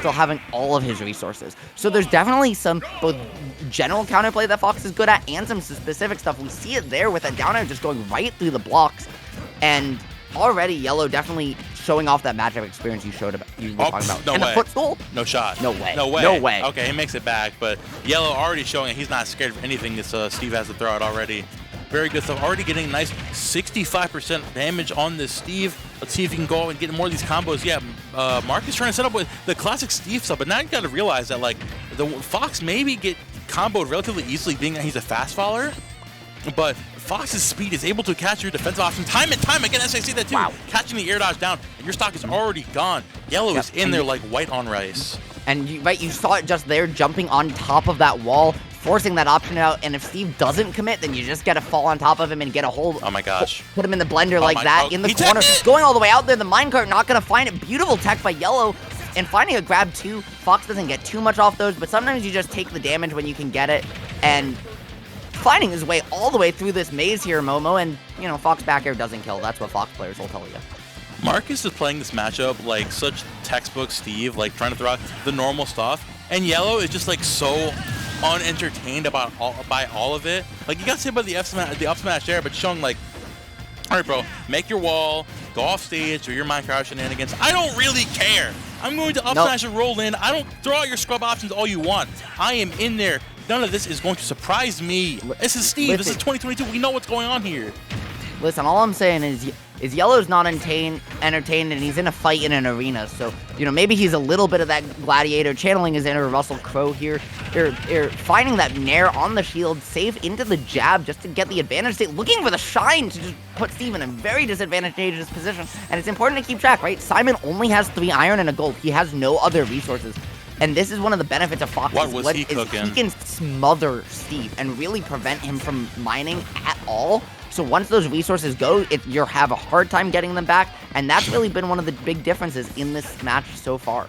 still having all of his resources. So there's definitely some both general counterplay that Fox is good at and some specific stuff. We see it there with a down air just going right through the blocks. And already Yellow definitely showing off that matchup experience you showed about. You were talking about. No and way. the footstool? No shot. No way. No way. No way. Okay, he makes it back, but Yellow already showing he's not scared of anything this Steve has to throw out already. Very good stuff. Already getting nice 65% damage on this Steve. Let's see if he can go and get more of these combos. Yeah, Marcus trying to set up with the classic Steve stuff, but now you got to realize that like the Fox maybe get comboed relatively easily, being that he's a fast faller, but Fox's speed is able to catch your defensive option time and time again. SAC that too. Wow. Catching the air dodge down, and your stock is already gone. Yellow is in there like white on rice. And you saw it just there, jumping on top of that wall, forcing that option out. And if Steve doesn't commit, then you just got to fall on top of him and get a hold. Oh my gosh. Put him in the blender like that, in the He corner. teched it! Going all the way out there, the minecart not going to find it. Beautiful tech by Yellow. And finding a grab too. Fox doesn't get too much off those, but sometimes you just take the damage when you can get it. And finding his way all the way through this maze here, Momo. And, you know, Fox back air doesn't kill. That's what Fox players will tell you. Marcus is playing this matchup like such textbook Steve, like trying to throw out the normal stuff, and Yellow is just like so unentertained by all of it. Like you got to say about the up smash there, but showing like, all right, bro, make your wall, go off stage, or your Minecraft shenanigans. I don't really care. I'm going to up smash and roll in. I don't throw out your scrub options all you want. I am in there. None of this is going to surprise me. This is Steve. This is 2022. We know what's going on here. Listen, all I'm saying is Yellow's not entertained and he's in a fight in an arena. So, you know, maybe he's a little bit of that gladiator, channeling his inner Russell Crowe here. They're finding that nair on the shield, save into the jab just to get the advantage state, looking for the shine to just put Steve in a very disadvantageous position. And it's important to keep track, right? Simon only has 3 iron and a gold. He has no other resources. And this is one of the benefits of Fox. What was he cooking? He can smother Steve and really prevent him from mining at all. So once those resources go, you'll have a hard time getting them back, and that's really been one of the big differences in this match so far.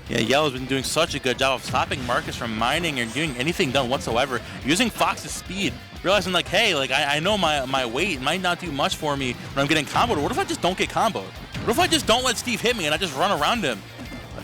Yeah, Yellow's been doing such a good job of stopping Marcus from mining or doing anything done whatsoever, using Fox's speed, realizing like, hey, like I know my weight might not do much for me when I'm getting comboed. What if I just don't get comboed? What if I just don't let Steve hit me and I just run around him?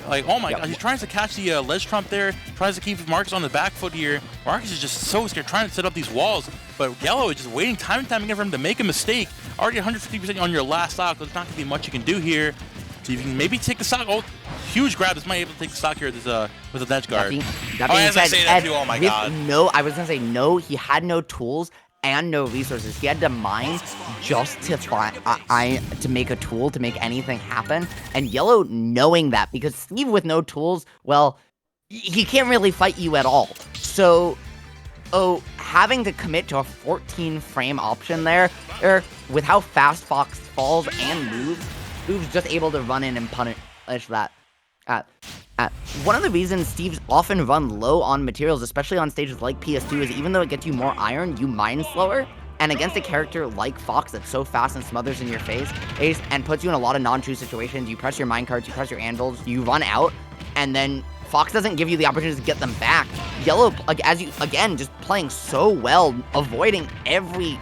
Like, oh my god, he's trying to catch the ledge trump there, tries to keep Marcus on the back foot here. Marcus is just so scared, trying to set up these walls, but Yellow is just waiting time and time again for him to make a mistake. Already 150% on your last stock, there's not going to be much you can do here. So you can maybe take the stock. Oh, huge grab. This might be able to take the stock here with a edge guard. That being said, that too, oh my god. No, I was going to say no, he had no tools and no resources. He had to mine just to to make a tool to make anything happen. And Yellow knowing that, because Steve with no tools, well, he can't really fight you at all. So, having to commit to a 14 frame option there, with how fast Fox falls and moves just able to run in and punish that. One of the reasons Steve's often run low on materials, especially on stages like PS2, is even though it gets you more iron, you mine slower. And against a character like Fox that's so fast and smothers in your face and puts you in a lot of non-true situations, you press your minecarts, you press your anvils, you run out, and then Fox doesn't give you the opportunity to get them back. Yellow, as you, again, just playing so well, avoiding every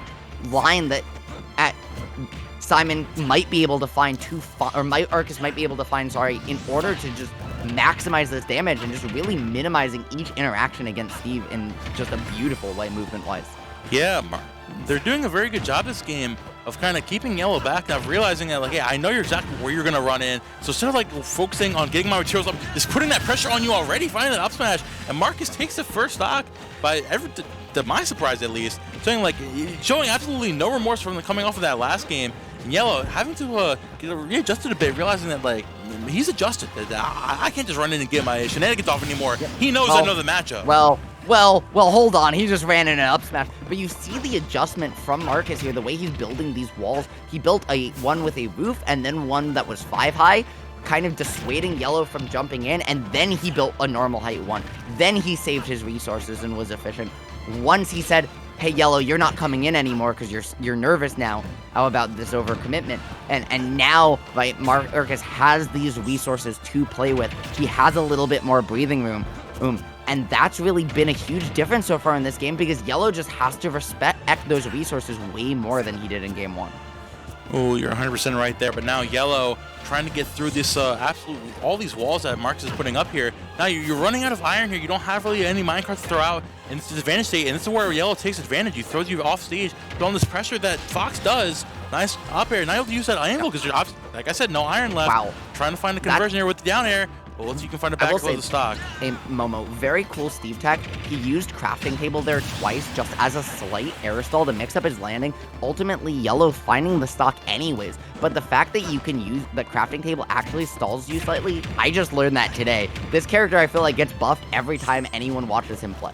line that Simon might be able to find Arcus might be able to find, in order to just maximize this damage and just really minimizing each interaction against Steve in just a beautiful way movement-wise. Yeah, they're doing a very good job this game of kind of keeping Yellow back now, realizing that, like, hey, I know you're exactly where you're going to run in. So instead of, like, focusing on getting my materials up, just putting that pressure on you already, finding that up smash. And Marcus takes the first stock to my surprise at least, showing absolutely no remorse from coming off of that last game. And Yellow having to get readjusted a bit, realizing that, like, he's adjusted. I can't just run in and get my shenanigans off anymore. Yeah. He knows I know the matchup. Well, hold on. He just ran in an up smash. But you see the adjustment from Marcus here, the way he's building these walls. He built one with a roof and then one that was 5 high, kind of dissuading Yellow from jumping in, and then he built a normal height one. Then he saved his resources and was efficient. Once he said, hey, Yellow, you're not coming in anymore because you're nervous now. How about this overcommitment? And now, right, Marcus has these resources to play with. He has a little bit more breathing room. And that's really been a huge difference so far in this game, because Yellow just has to respect those resources way more than he did in game 1. Oh, you're 100% right there. But now Yellow trying to get through this absolutely all these walls that Marcus is putting up here. Now you're running out of iron here. You don't have really any minecarts to throw out, and it's disadvantage state. And this is where Yellow takes advantage. He throws you off stage, but on this pressure that Fox does, nice up air. Not able to use that angle because like I said, no iron left. Wow. Trying to find a conversion here with the down air. Well, let's see if you can find it back below the stock. Hey, Momo, very cool Steve tech. He used crafting table there twice just as a slight air stall to mix up his landing. Ultimately, Yellow finding the stock anyways. But the fact that you can use the crafting table actually stalls you slightly, I just learned that today. This character, I feel like, gets buffed every time anyone watches him play.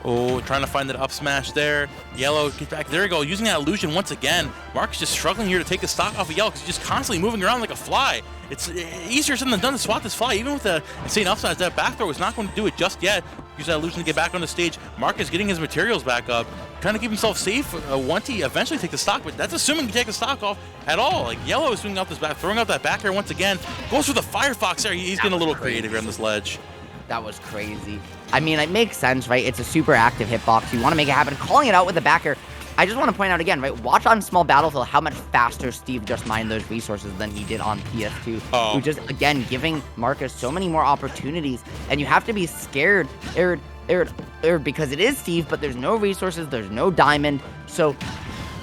Oh, trying to find that up smash there. Yellow, get back. There we go. Using that illusion once again. Mark is just struggling here to take the stock off of Yellow because he's just constantly moving around like a fly. It's easier said than done to swat this fly. Even with the insane upsides, that back throw is not going to do it just yet. Use that illusion to get back on the stage. Mark is getting his materials back up, trying to keep himself safe. Wanty eventually take the stock, but that's assuming he take the stock off at all. Like Yellow is swinging out this back, throwing out that back air once again. Goes for the Firefox there. He's getting a little creative on this ledge. That was crazy. I mean, it makes sense, right? It's a super active hitbox. You want to make it happen. Calling it out with the backer. I just want to point out again, right? Watch on Small Battlefield how much faster Steve just mined those resources than he did on PS2. Oh. Who just, again, giving Marcus so many more opportunities. And you have to be scared because it is Steve, but there's no resources. There's no diamond. So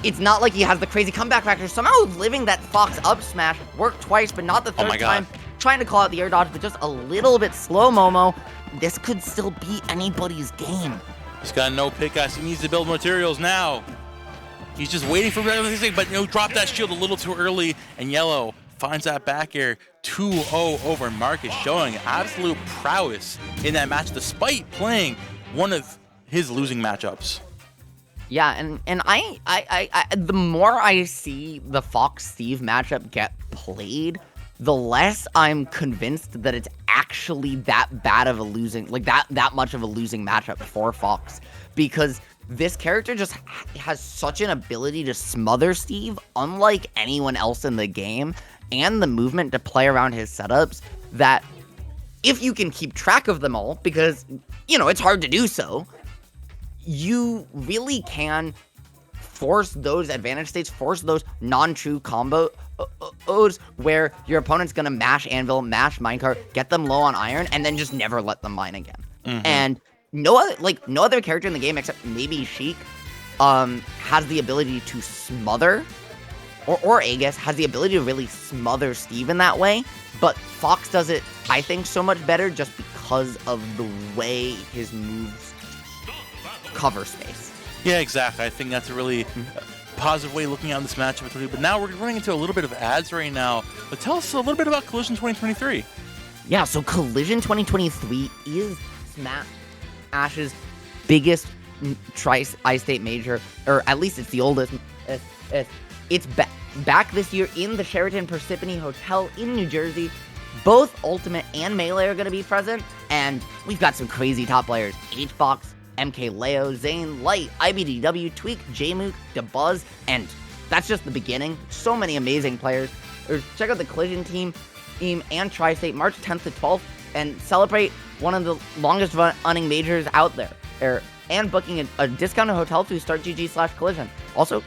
it's not like he has the crazy comeback factor. Somehow living that Fox up smash worked twice, but not the third time. Trying to call out the air dodge, but just a little bit slow, Momo. This could still be anybody's game. He's got no pickaxe. He needs to build materials now. He's just waiting for everything, but drop that shield a little too early. And Yellow finds that back air 2-0 over Marcus, showing absolute prowess in that match, despite playing one of his losing matchups. Yeah, and I the more I see the Fox Steve matchup get played, the less I'm convinced that it's actually that bad of a losing, like that much of a losing matchup for Fox, because this character just has such an ability to smother Steve, unlike anyone else in the game, and the movement to play around his setups, that if you can keep track of them all, because, it's hard to do so, you really can force those advantage states, force those non-true combos where your opponent's gonna mash anvil, mash minecart, get them low on iron, and then just never let them mine again. Mm-hmm. And no other character in the game except maybe Sheik has the ability to smother, or Aegis has the ability to really smother Steve in that way. But Fox does it, I think, so much better just because of the way his moves cover space. Yeah, exactly. I think that's a really positive way of looking at this matchup. But now we're running into a little bit of ads right now. But tell us a little bit about Collision 2023. Yeah, so Collision 2023 is Smash's biggest tri-state major, or at least it's the oldest. It's back this year in the Sheraton Parsippany Hotel in New Jersey. Both Ultimate and Melee are going to be present, and we've got some crazy top players. HFox, MK Leo, Zane, Light, IBDW, Tweak, Jmook, DeBuzz, and that's just the beginning. So many amazing players. Check out the Collision team and Tri-State March 10th to 12th and celebrate one of the longest running majors out there. And booking a discounted hotel through StartGG/Collision. Also,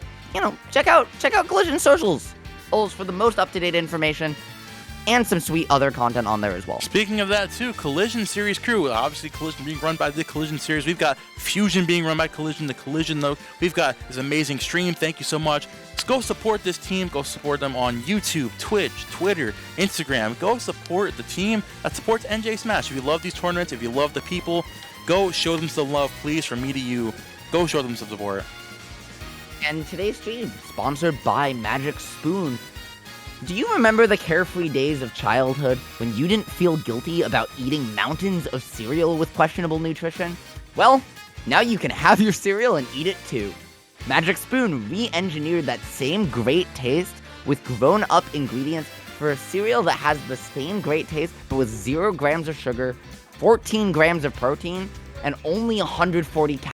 check out Collision socials for the most up-to-date information and some sweet other content on there as well. Speaking of that too, Collision Series crew, obviously Collision being run by the Collision Series. We've got Fusion being run by Collision, the Collision though. We've got this amazing stream. Thank you so much. Let's go support this team. Go support them on YouTube, Twitch, Twitter, Instagram. Go support the team that supports NJ Smash. If you love these tournaments, if you love the people, go show them some love, please, from me to you. Go show them some support. And today's stream, sponsored by Magic Spoon. Do you remember the carefree days of childhood when you didn't feel guilty about eating mountains of cereal with questionable nutrition? Well, now you can have your cereal and eat it too. Magic Spoon re-engineered that same great taste with grown-up ingredients for a cereal that has the same great taste but with 0 grams of sugar, 14 grams of protein, and only 140 calories.